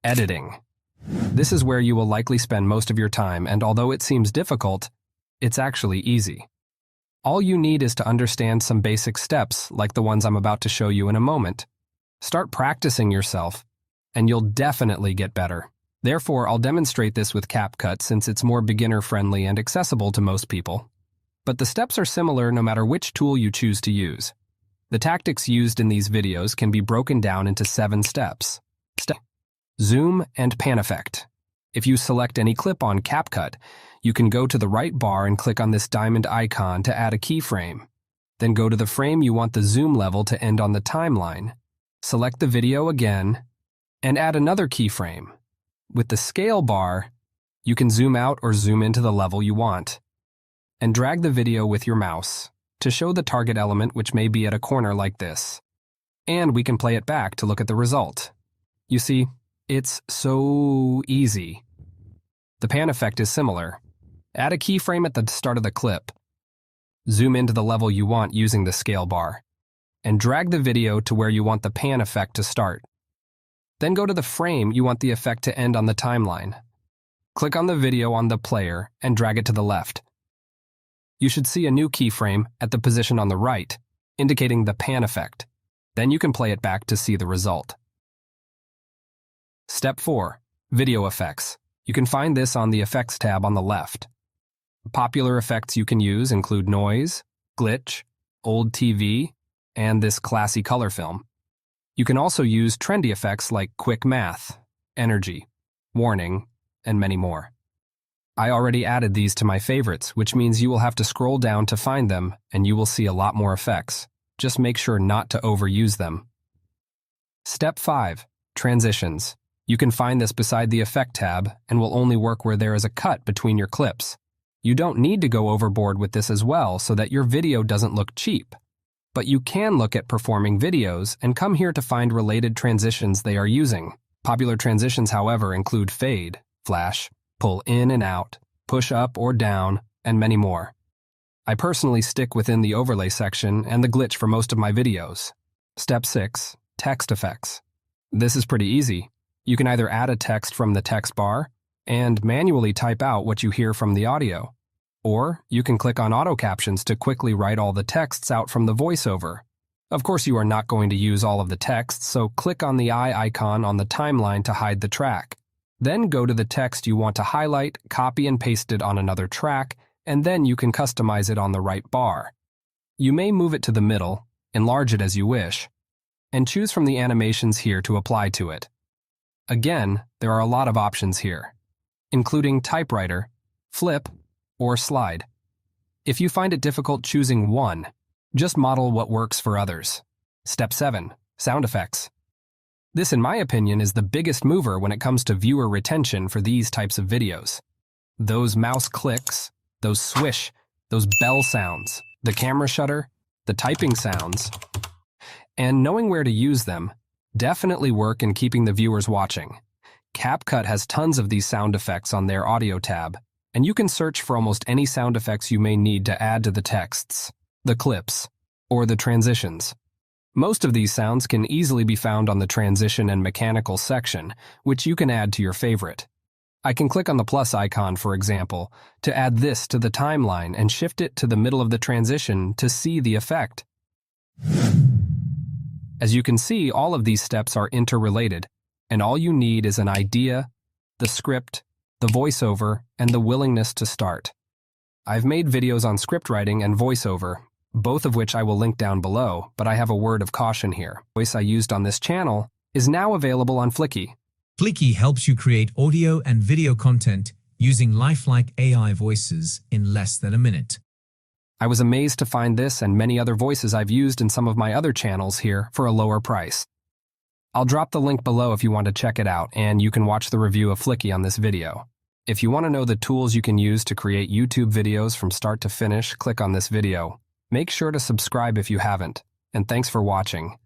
Editing. This is where you will likely spend most of your time, and although it seems difficult, it's actually easy. All you need is to understand some basic steps like the ones I'm about to show you in a moment. Start practicing yourself, and you'll definitely get better. Therefore, I'll demonstrate this with Capcut since it's more beginner-friendly and accessible to most people. But the steps are similar no matter which tool you choose to use. The tactics used in these videos can be broken down into 7 steps. Zoom and pan effect. If you select any clip on Capcut, you can go to the right bar and click on this diamond icon to add a keyframe. Then go to the frame you want the zoom level to end on the timeline. Select the video again, and add another keyframe. With the scale bar, you can zoom out or zoom into the level you want. And drag the video with your mouse to show the target element, which may be at a corner like this. And we can play it back to look at the result. You see, it's so easy. The pan effect is similar. Add a keyframe at the start of the clip. Zoom into the level you want using the scale bar, and drag the video to where you want the pan effect to start. Then go to the frame you want the effect to end on the timeline. Click on the video on the player and drag it to the left. You should see a new keyframe at the position on the right, indicating the pan effect. Then you can play it back to see the result. Step 4. Video effects. You can find this on the Effects tab on the left. Popular effects you can use include noise, glitch, old TV, and this classy color film. You can also use trendy effects like quick math, energy, warning, and many more. I already added these to my favorites, which means you will have to scroll down to find them, and you will see a lot more effects. Just make sure not to overuse them. Step 5. Transitions. You can find this beside the Effect tab and will only work where there is a cut between your clips. You don't need to go overboard with this as well so that your video doesn't look cheap. But you can look at performing videos and come here to find related transitions they are using. Popular transitions, however, include fade, flash, pull in and out, push up or down, and many more. I personally stick within the overlay section and the glitch for most of my videos. Step 6. Text effects. This is pretty easy. You can either add a text from the text bar and manually type out what you hear from the audio, or you can click on auto captions to quickly write all the texts out from the voiceover. Of course, you are not going to use all of the text, so click on the eye icon on the timeline to hide the track. Then go to the text you want to highlight, copy and paste it on another track, and then you can customize it on the right bar. You may move it to the middle, enlarge it as you wish, and choose from the animations here to apply to it. Again, there are a lot of options here, including typewriter, flip, or slide. If you find it difficult choosing one, just model what works for others. Step 7. Sound effects. This, in my opinion, is the biggest mover when it comes to viewer retention for these types of videos. Those mouse clicks, those swish, those bell sounds, the camera shutter, the typing sounds, and knowing where to use them definitely work in keeping the viewers watching. Capcut has tons of these sound effects on their audio tab, and you can search for almost any sound effects you may need to add to the texts, the clips, or the transitions. Most of these sounds can easily be found on the transition and mechanical section, which you can add to your favorite. I can click on the plus icon, for example, to add this to the timeline and shift it to the middle of the transition to see the effect. As you can see, all of these steps are interrelated, and all you need is an idea, the script, the voiceover, and the willingness to start. I've made videos on script writing and voiceover, both of which I will link down below, but I have a word of caution here. The voice I used on this channel is now available on Flicky. Flicky helps you create audio and video content using lifelike AI voices in less than a minute. I was amazed to find this and many other voices I've used in some of my other channels here for a lower price. I'll drop the link below if you want to check it out, and you can watch the review of Flicky on this video. If you want to know the tools you can use to create YouTube videos from start to finish, click on this video. Make sure to subscribe if you haven't, and thanks for watching.